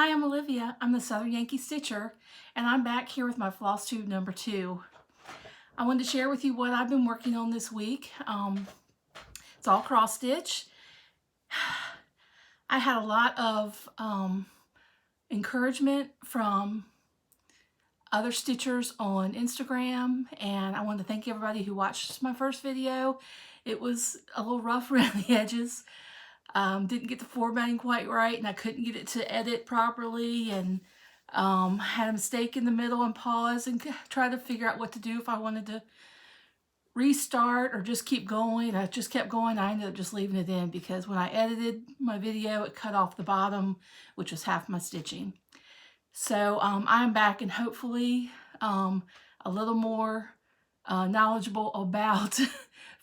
Hi, I'm Olivia. I'm the Southern Yankee Stitcher, and I'm back here with my Flosstube number 2. I wanted to share with you what I've been working on this week. It's all cross stitch. I had a lot of encouragement from other stitchers on Instagram, and I want to thank everybody who watched my first video. It was a little rough around the edges. Didn't get the formatting quite right, and I couldn't get it to edit properly, and had a mistake in the middle and pause and try to figure out what to do if I wanted to restart or just keep going. I just kept going. I ended up just leaving it in because when I edited my video, it cut off the bottom, which was half my stitching. So I'm back and hopefully a little more knowledgeable about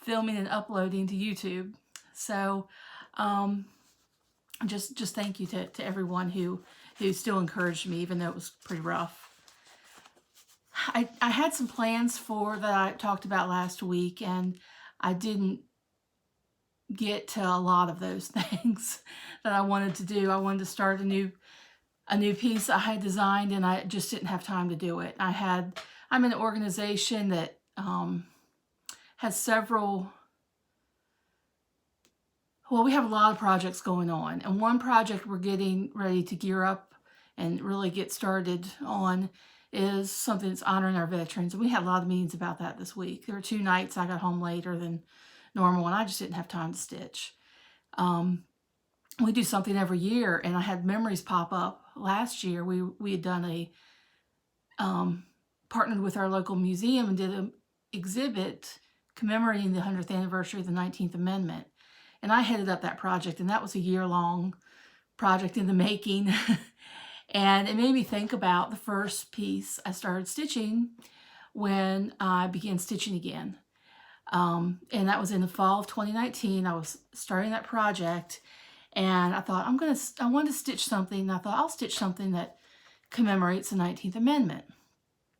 filming and uploading to YouTube. So just thank you to everyone who still encouraged me, even though it was pretty rough. I had some plans that I talked about last week, and I didn't get to a lot of those things that I wanted to do. I wanted to start a new piece I had designed, and I just didn't have time to do it. I'm in an organization that has several. Well, we have a lot of projects going on, and one project we're getting ready to gear up and really get started on is something that's honoring our veterans. And we had a lot of meetings about that this week. There were 2 nights I got home later than normal, and I just didn't have time to stitch. We do something every year, and I had memories pop up. Last year, we had done partnered with our local museum and did an exhibit commemorating the 100th anniversary of the 19th Amendment. And I headed up that project, and that was a year-long project in the making. And it made me think about the first piece I started stitching when I began stitching again. And that was in the fall of 2019. I was starting that project, and I thought, I wanted to stitch something, and I thought I'll stitch something that commemorates the 19th Amendment.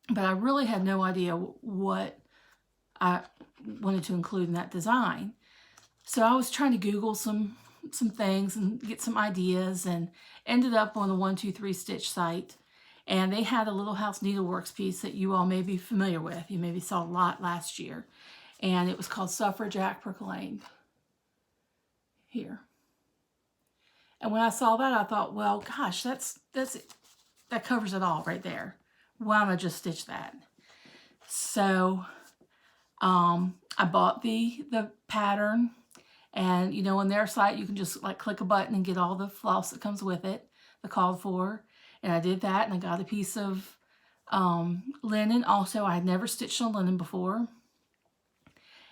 But I really had no idea what I wanted to include in that design. So I was trying to Google some things and get some ideas, and ended up on the 123 Stitch site. And they had a Little House Needleworks piece that you all may be familiar with. You maybe saw a lot last year. And it was called Suffrage Act Proclaimed. Here. And when I saw that, I thought, well, gosh, that covers it all right there. Why don't I just stitch that? So I bought the pattern. And, you know, on their site, you can just like click a button and get all the floss that comes with it, the called for. And I did that, and I got a piece of linen. Also, I had never stitched on linen before.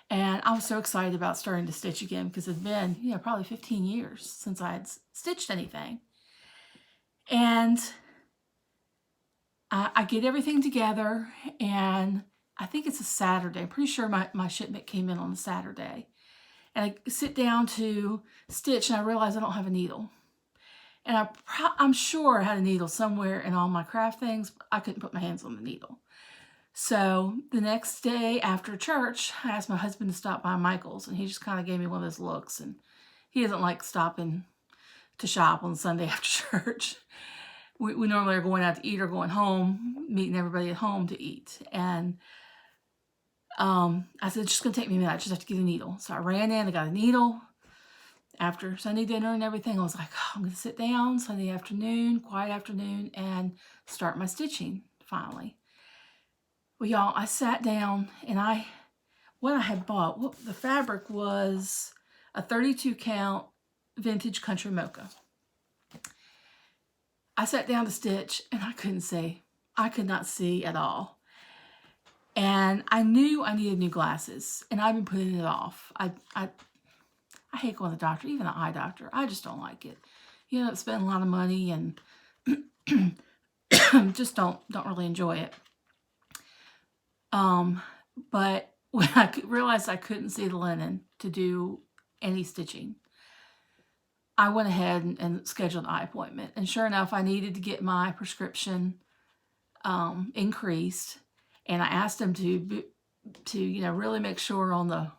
And I was so excited about starting to stitch again because it had been, you know, probably 15 years since I had stitched anything. And I get everything together, and I think it's a Saturday. I'm pretty sure my shipment came in on a Saturday. And I sit down to stitch, and I realize I don't have a needle. And I'm sure I had a needle somewhere in all my craft things, but I couldn't put my hands on the needle. So the next day after church, I asked my husband to stop by Michael's, and he just kind of gave me one of those looks. And he doesn't like stopping to shop on Sunday after church. We normally are going out to eat or going home, meeting everybody at home to eat. And I said, it's just going to take me a minute. I just have to get a needle. So I ran in, I got a needle. After Sunday dinner and everything, I was like, oh, I'm going to sit down Sunday afternoon, quiet afternoon, and start my stitching finally. Well, y'all, I sat down, and what I had bought, the fabric was a 32 count vintage country mocha. I sat down to stitch, and I couldn't see. I could not see at all. And I knew I needed new glasses, and I've been putting it off. I hate going to the doctor, even an eye doctor. I just don't like it. You end up spending a lot of money, and just don't really enjoy it. But when I realized I couldn't see the linen to do any stitching, I went ahead and scheduled an eye appointment. And sure enough, I needed to get my prescription increased. And I asked them to you know, really make sure on the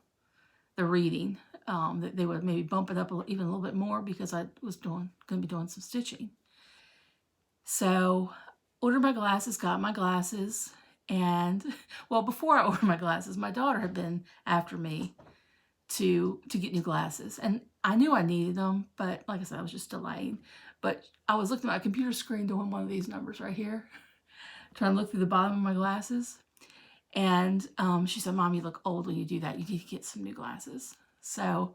reading that they would maybe bump it up even a little bit more, because I was going to be doing some stitching. So ordered my glasses, got my glasses, and well, before I ordered my glasses, my daughter had been after me to get new glasses, and I knew I needed them, but like I said, I was just delaying. But I was looking at my computer screen doing one of these numbers right here, trying to look through the bottom of my glasses, and she said, "Mom, you look old when you do that. You need to get some new glasses." So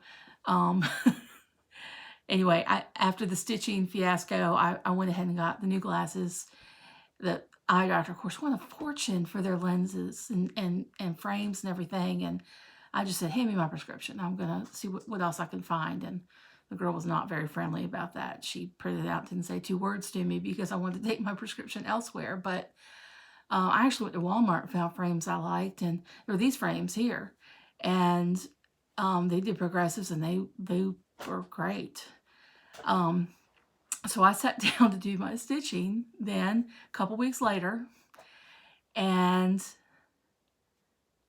anyway, after the stitching fiasco, I went ahead and got the new glasses. The eye doctor, of course, won a fortune for their lenses and frames and everything. And I just said, hand me my prescription. I'm going to see what else I can find. And the girl was not very friendly about that. She printed it out, didn't say 2 words to me because I wanted to take my prescription elsewhere. But I actually went to Walmart and found frames I liked. And there were these frames here. And they did progressives, and they were great. So I sat down to do my stitching then a couple weeks later, and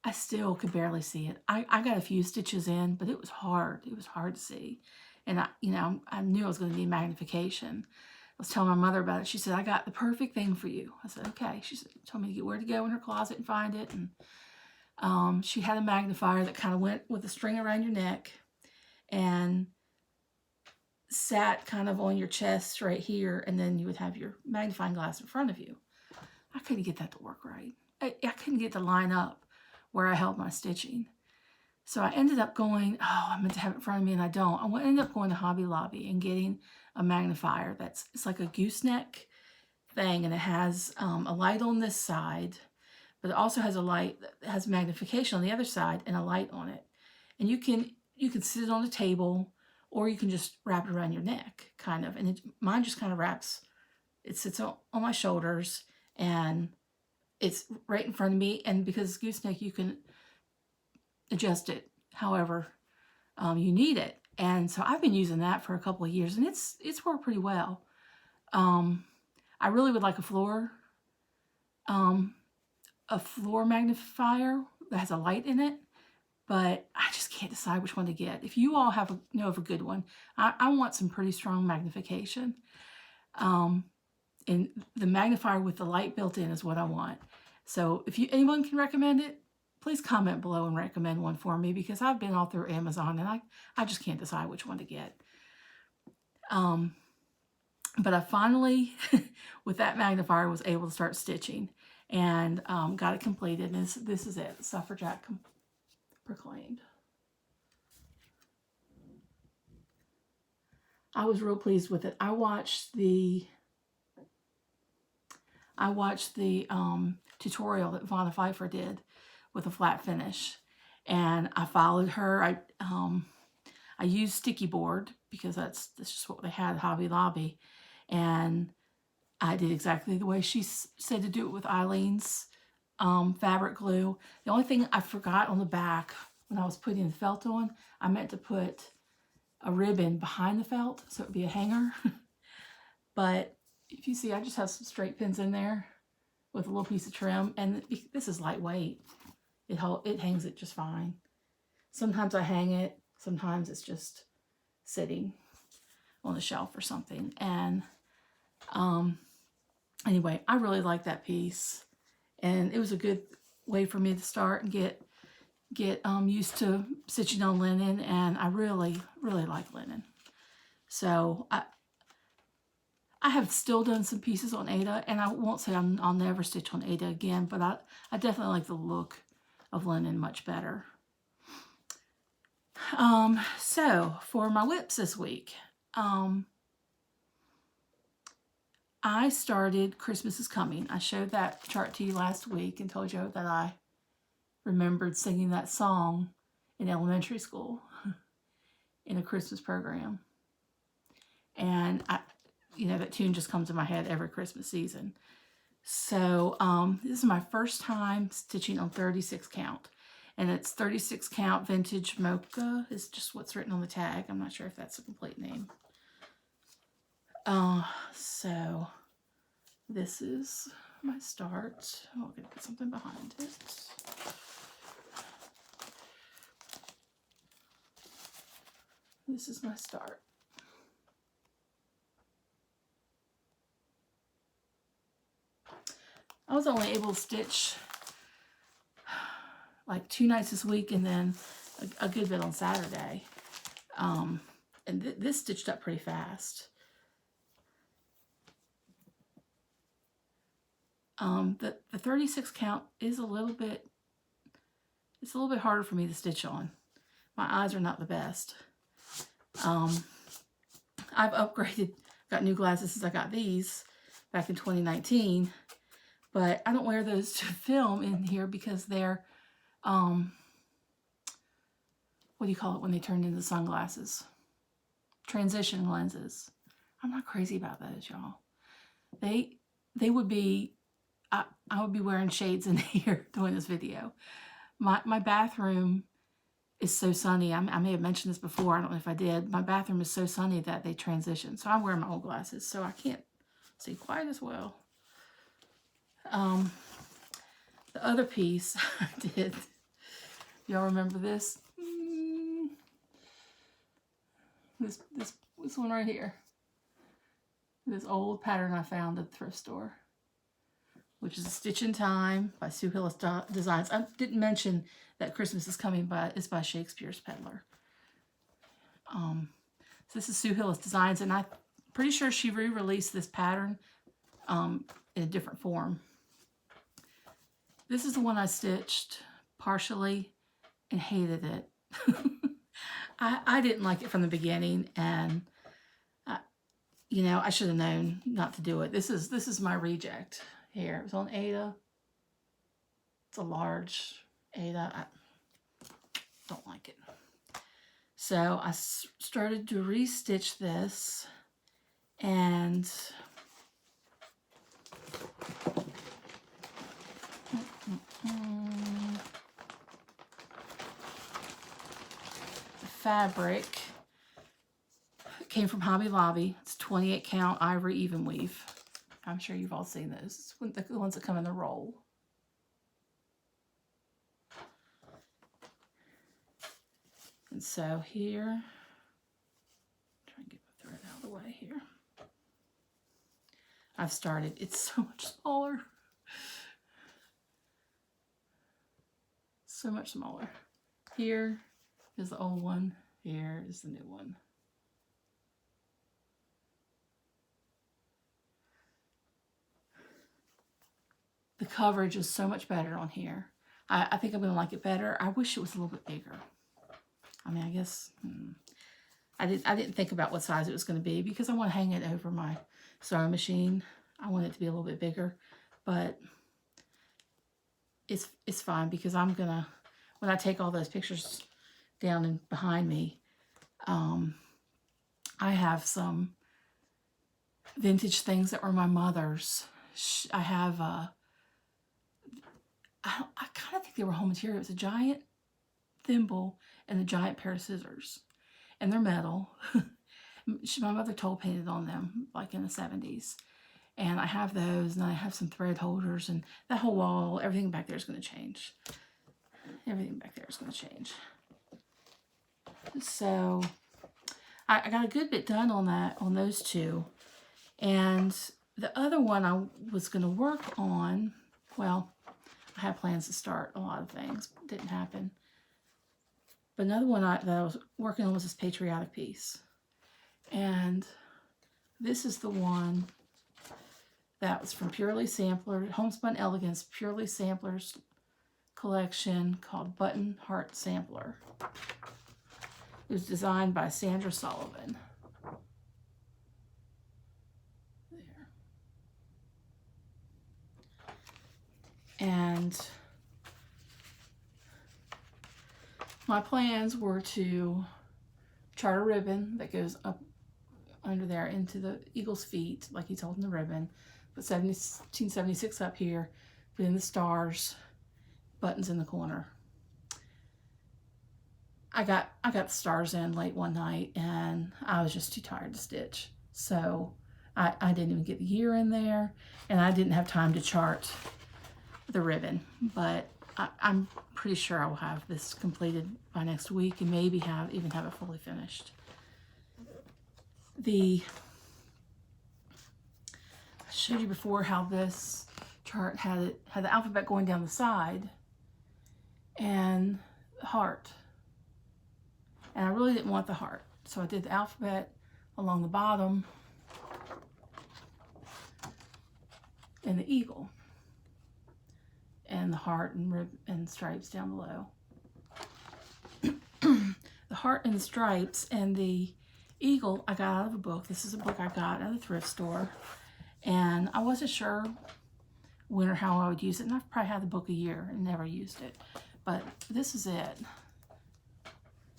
I still could barely see it. I got a few stitches in, but it was hard. It was hard to see. And I knew I was going to need magnification. I was telling my mother about it. She said, "I got the perfect thing for you." I said, "Okay." She said, told me to get where to go in her closet and find it. And she had a magnifier that kind of went with a string around your neck and sat kind of on your chest right here, and then you would have your magnifying glass in front of you. I couldn't get that to work right. I couldn't get to line up where I held my stitching. So I ended up going, I meant to have it in front of me and I don't. I ended up going to Hobby Lobby and getting a magnifier it's like a gooseneck thing, and it has a light on this side, but it also has a light that has magnification on the other side and a light on it. And you can sit it on a table, or you can just wrap it around your neck, kind of. And mine just kind of wraps, it sits on my shoulders, and it's right in front of me. And because it's gooseneck, you can adjust it however you need it. And so I've been using that for a couple of years, and it's worked pretty well. I really would like a floor magnifier that has a light in it, but I just can't decide which one to get. If you all know of a good one, I want some pretty strong magnification. And the magnifier with the light built in is what I want. So if anyone can recommend it, please comment below and recommend one for me, because I've been all through Amazon and I just can't decide which one to get. But I finally, with that magnifier, was able to start stitching and got it completed. And this is it, Suffragette Proclaimed. I was real pleased with it. I watched the tutorial that Vonna Pfeiffer did with a flat finish, and I followed her. I used sticky board because that's just what they had at Hobby Lobby, and I did exactly the way she said to do it with Eileen's fabric glue. The only thing I forgot on the back when I was putting the felt on, I meant to put a ribbon behind the felt so it would be a hanger. But if you see, I just have some straight pins in there with a little piece of trim, and this is lightweight. It hangs it just fine. Sometimes I hang it, sometimes it's just sitting on the shelf or something. And anyway, I really like that piece, and it was a good way for me to start and get used to stitching on linen, and I really like linen. So I have still done some pieces on Aida, and I won't say I'll never stitch on Aida again, but I definitely like the look of linen much better. So for my whips this week, I started Christmas is Coming. I showed that chart to you last week and told you that I remembered singing that song in elementary school in a Christmas program. And that tune just comes to my head every Christmas season. So this is my first time stitching on 36 count. And it's 36 count vintage mocha is just what's written on the tag. I'm not sure if that's the complete name. So this is my start. I'm going to put something behind it. This is my start. I was only able to stitch like 2 nights this week and then a good bit on Saturday. And this stitched up pretty fast. The 36 count is a little bit, it's a little bit harder for me to stitch on. My eyes are not the best. I've upgraded, got new glasses since I got these back in 2019, but I don't wear those to film in here because they're, what do you call it when they turn into sunglasses? Transition lenses. I'm not crazy about those, y'all. They would be, I would be wearing shades in here doing this video. My bathroom is so sunny. I may have mentioned this before. I don't know if I did. My bathroom is so sunny that they transition. So I'm wearing my old glasses, so I can't see quite as well. The other piece I did, y'all remember this? This one right here. This old pattern I found at the thrift store, which is a Stitch in Time by Sue Hillis Designs. I didn't mention that Christmas is Coming is by Shakespeare's Peddler. So this is Sue Hillis Designs, and I'm pretty sure she re-released this pattern in a different form. This is the one I stitched partially and hated it. I didn't like it from the beginning, and you know, I should have known not to do it. This is my reject here. It was on Ada. It's a large Ada. I don't like it. So I started to restitch this, and the fabric came from Hobby Lobby. It's 28 count ivory even weave. I'm sure you've all seen those. It's the ones that come in the roll. And so here, try and get my thread out of the way here. I've started, it's so much smaller. So much smaller. Here is the old one. Here is the new one. The coverage is so much better on here. I think I'm going to like it better. I wish it was a little bit bigger. I mean, I guess I didn't think about what size it was going to be because I want to hang it over my sewing machine. I want it to be a little bit bigger, but it's fine because I'm gonna, when I take all those pictures down and behind me, I have some vintage things that were my mother's. I have I kind of think they were home material. It was a giant thimble and a giant pair of scissors, and they're metal. My mother told painted on them like in the 70s, and I have those, and I have some thread holders, and that whole wall, everything back there is going to change. Everything back there is going to change. So I got a good bit done on those two, and the other one I was going to work on, well, I had plans to start a lot of things. Didn't happen. But another one that I was working on was this patriotic piece. And this is the one that was from Purely Sampler, Homespun Elegance, Purely Samplers collection called Button Heart Sampler. It was designed by Sandra Sullivan. And my plans were to chart a ribbon that goes up under there into the eagle's feet, like he's holding the ribbon. Put 1776 up here, put in the stars, buttons in the corner. I got the stars in late one night, and I was just too tired to stitch. So I didn't even get the year in there, and I didn't have time to chart the ribbon, but I'm pretty sure I will have this completed by next week and maybe even have it fully finished. I showed you before how this chart had the alphabet going down the side and the heart. And I really didn't want the heart. So I did the alphabet along the bottom and the eagle and the heart and rib and stripes down below. The heart and the stripes and the eagle I got out of a book. This is a book I got at a thrift store. And I wasn't sure when or how I would use it. And I've probably had the book a year and never used it. But this is it.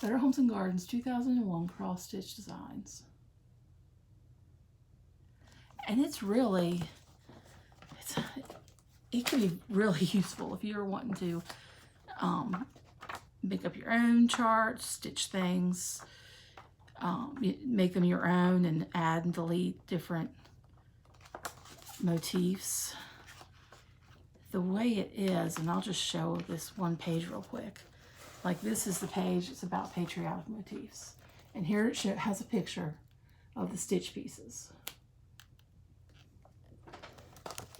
Better Homes and Gardens 2001 Cross Stitch Designs. And it's really, it can be really useful if you're wanting to make up your own charts, stitch things, make them your own and add and delete different motifs. The way it is, and I'll just show this one page real quick. Like this is the page, it's about Patriotic Motifs. And here it has a picture of the stitch pieces.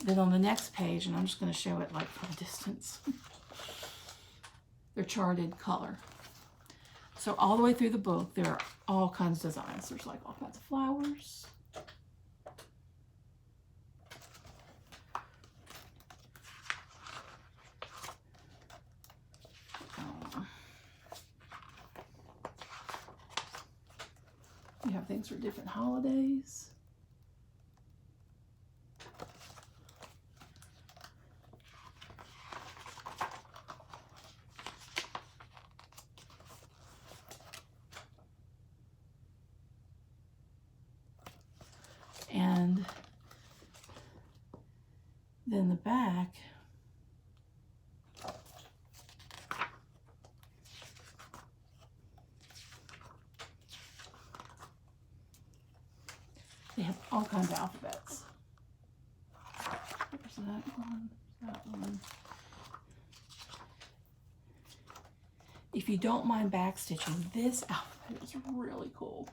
Then on the next page, and I'm just going to show it like from a distance, they're charted color. So all the way through the book, there are all kinds of designs. There's like all kinds of flowers. You have things for different holidays. And then the back they have all kinds of alphabets. There's that one, that one. If you don't mind back stitching, this alphabet is really cool.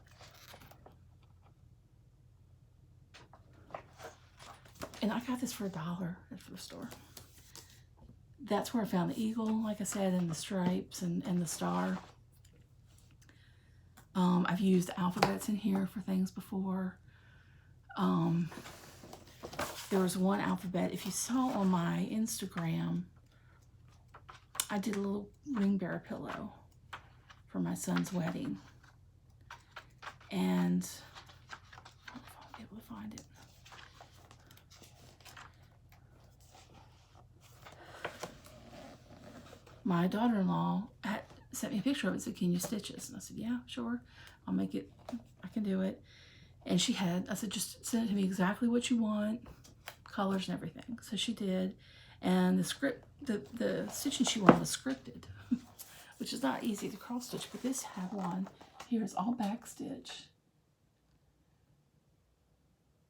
And I got this for $1 at the thrift store. That's where I found the eagle, like I said, and the stripes and the star. I've used alphabets in here for things before. There was one alphabet, if you saw on my Instagram, I did a little ring bearer pillow for my son's wedding. And I don't know if I'll be able to find it. My daughter-in-law sent me a picture of it and said, "Can you stitch this?" And I said, "Yeah, sure. I'll make it. I can do it." And I said, "Just send it to me exactly what you want, colors and everything." So she did. And the stitching she wanted was scripted, which is not easy to cross stitch, but this had one. Here is all back stitch.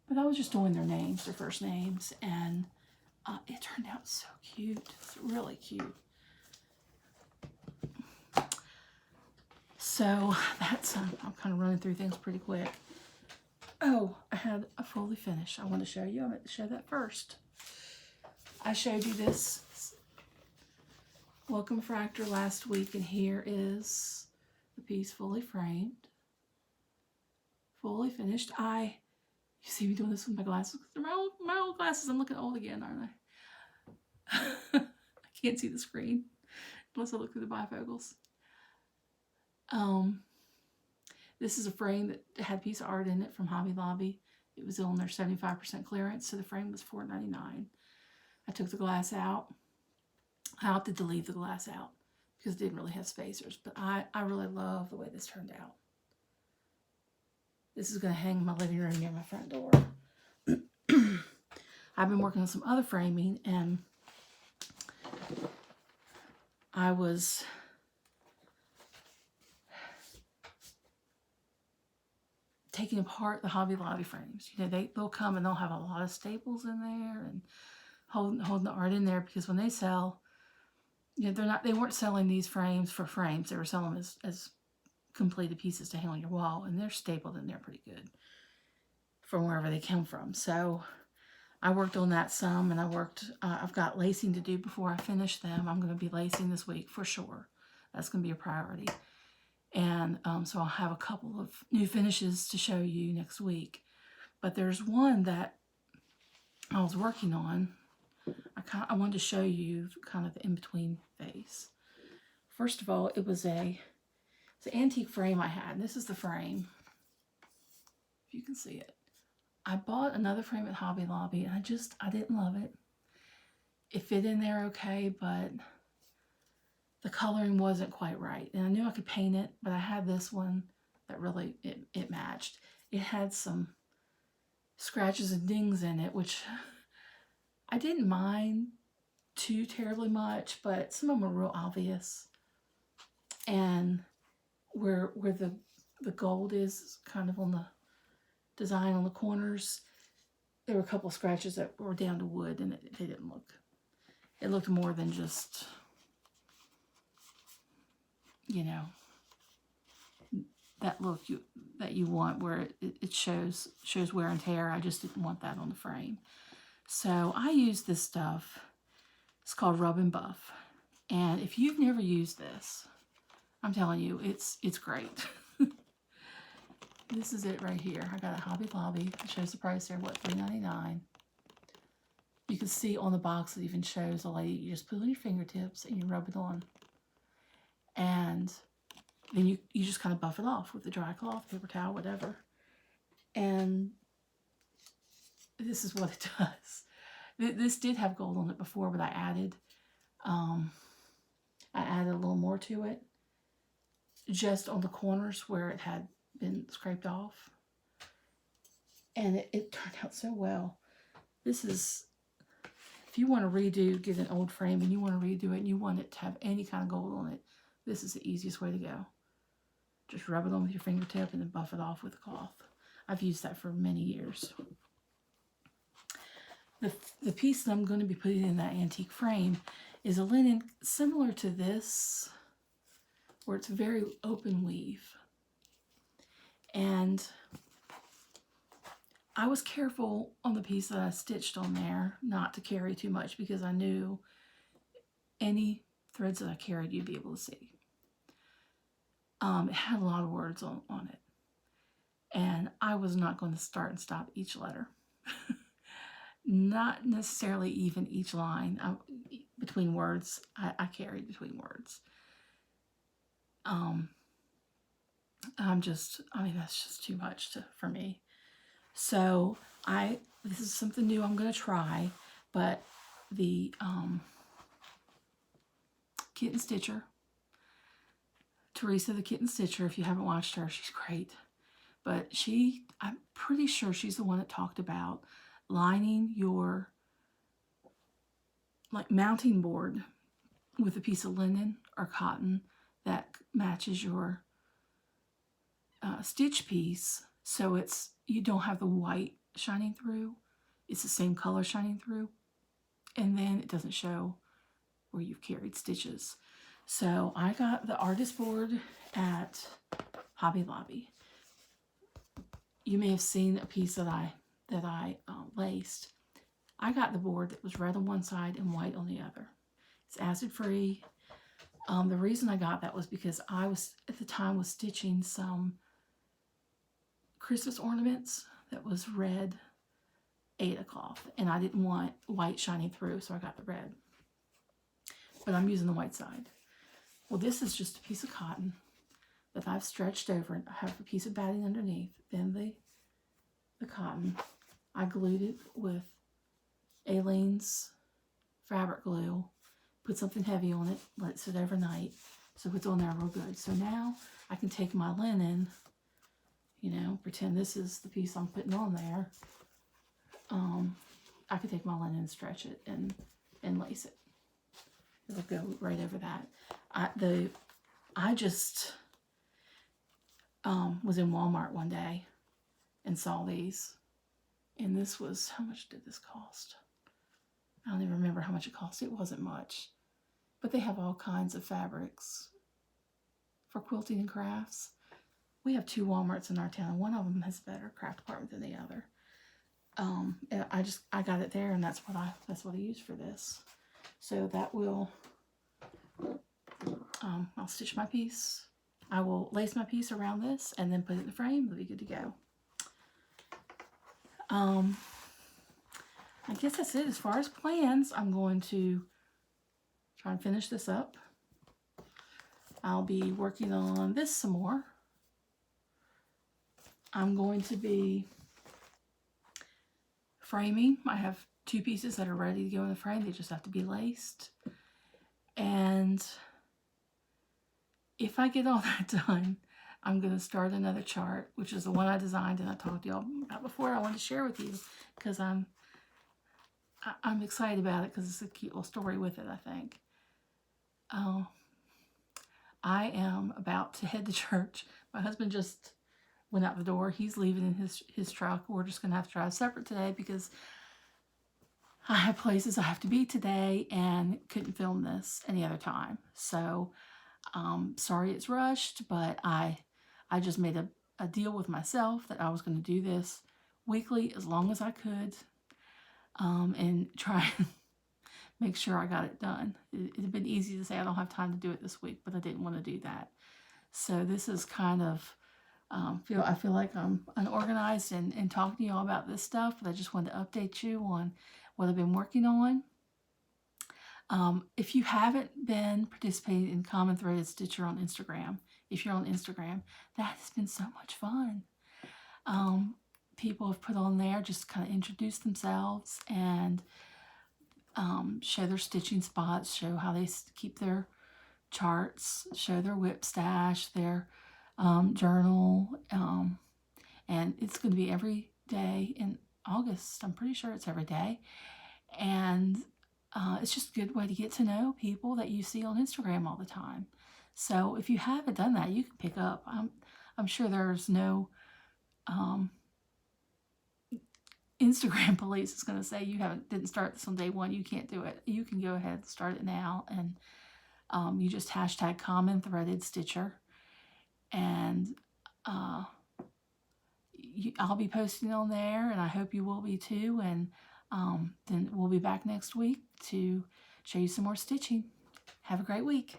But I was just doing their names, their first names, and it turned out so cute. It's really cute. So that's, I'm kind of running through things pretty quick. Oh, I had a fully finish I want to show you. I'm going to show that first. I showed you this welcome fractor last week, and here is the piece fully framed, fully finished. You see me doing this with my glasses. They're my old glasses. I'm looking old again, aren't I? I can't see the screen unless I look through the bifocals. This is a frame that had a piece of art in it from Hobby Lobby. It was on their 75% clearance, so the frame was $4.99. I took the glass out. I opted to leave the glass out because it didn't really have spacers, but I really love the way this turned out. This is going to hang in my living room near my front door. I've been working on some other framing, and I was taking apart the Hobby Lobby frames. You know, they'll come and they'll have a lot of staples in there and holding the art in there, because when they sell, you know, they weren't selling these frames for frames. They were selling them as completed pieces to hang on your wall, and they're stapled in there pretty good from wherever they come from. So I worked on that some, and I've got lacing to do before I finish them. I'm going to be lacing this week for sure. That's going to be a priority. And so I'll have a couple of new finishes to show you next week. But there's one that I was working on. I wanted to show you kind of the in-between phase. First of all, it's an antique frame I had. This is the frame, if you can see it. I bought another frame at Hobby Lobby, and I didn't love it. It fit in there okay, but the coloring wasn't quite right. And I knew I could paint it, but I had this one that really, it matched. It had some scratches and dings in it, which I didn't mind too terribly much, but some of them were real obvious. And where the gold is kind of on the design on the corners, there were a couple of scratches that were down to wood, and they didn't look. It looked more than just, you know, that look that you want, where it shows wear and tear. I just didn't want that on the frame. So I used this stuff. It's called Rub and Buff. And if you've never used this, I'm telling you, it's great. This is it right here. I got it at Hobby Lobby. It shows the price there, what, $3.99. You can see on the box it even shows a lady. You just put it on your fingertips and you rub it on. And then you just kind of buff it off with a dry cloth, paper towel, whatever. And this is what it does. This did have gold on it before, but I added a little more to it, just on the corners where it had been scraped off. And it turned out so well. This is, if you want to get an old frame and you want to redo it and you want it to have any kind of gold on it, this is the easiest way to go. Just rub it on with your fingertip and then buff it off with a cloth. I've used that for many years. The piece that I'm going to be putting in that antique frame is a linen similar to this, where it's very open weave. And I was careful on the piece that I stitched on there not to carry too much, because I knew any threads that I carried you'd be able to see. It had a lot of words on it. And I was not going to start and stop each letter. Not necessarily even each line. Between words, I carried between words. That's just too much for me. So this is something new I'm going to try, but the Kitten Stitcher, Teresa the Kitten Stitcher, if you haven't watched her, she's great. But I'm pretty sure she's the one that talked about lining your mounting board with a piece of linen or cotton that matches your stitch piece, so you don't have the white shining through. It's the same color shining through, and then it doesn't show where you've carried stitches. So I got the artist board at Hobby Lobby. You may have seen a piece that I laced. I got the board that was red on one side and white on the other. It's acid free. The reason I got that was because I was at the time stitching some Christmas ornaments that was red Aida cloth, and I didn't want white shining through, so I got the red. But I'm using the white side. Well, this is just a piece of cotton that I've stretched over, and I have a piece of batting underneath. Then the cotton, I glued it with Aleene's fabric glue, put something heavy on it, let it sit overnight, so it's on there real good. So now I can take my linen, pretend this is the piece I'm putting on there. I could take my linen and stretch it and lace it. It'll go right over that. I just was in Walmart one day and saw these, and this was, how much did this cost? I don't even remember how much it cost. It wasn't much, but they have all kinds of fabrics for quilting and crafts. We have 2 Walmarts in our town. One of them has a better craft department than the other. I got it there, and that's what I used for this. So that will, I'll stitch my piece. I will lace my piece around this and then put it in the frame. It'll be good to go. I guess that's it. As far as plans, I'm going to try and finish this up. I'll be working on this some more. I'm going to be framing. I have 2 pieces that are ready to go in the frame. They just have to be laced. And if I get all that done, I'm going to start another chart, which is the one I designed and I talked to y'all about before. I wanted to share with you because I'm excited about it because it's a cute little story with it, I think. I am about to head to church. My husband just went out the door. He's leaving in his truck. We're just going to have to drive separate today because I have places I have to be today and couldn't film this any other time. So, sorry it's rushed, but I just made a deal with myself that I was going to do this weekly as long as I could, and try and make sure I got it done. It had been easy to say I don't have time to do it this week, but I didn't want to do that. So this is kind of, I feel like I'm unorganized and talking to y'all about this stuff, but I just wanted to update you on what I've been working on. If you haven't been participating in Common Threaded Stitcher on Instagram, if you're on Instagram, that has been so much fun. People have put on there just kind of introduce themselves and show their stitching spots, show how they keep their charts, show their whip stash, their journal, and it's going to be every day in August. I'm pretty sure it's every day, and it's just a good way to get to know people that you see on Instagram all the time. So if you haven't done that, you can pick up. I'm sure there's no Instagram police is going to say you didn't start this on day 1. You can't do it. You can go ahead and start it now, and you just hashtag Common Threaded Stitcher, and I'll be posting on there, and I hope you will be too. And then we'll be back next week to show you some more stitching. Have a great week.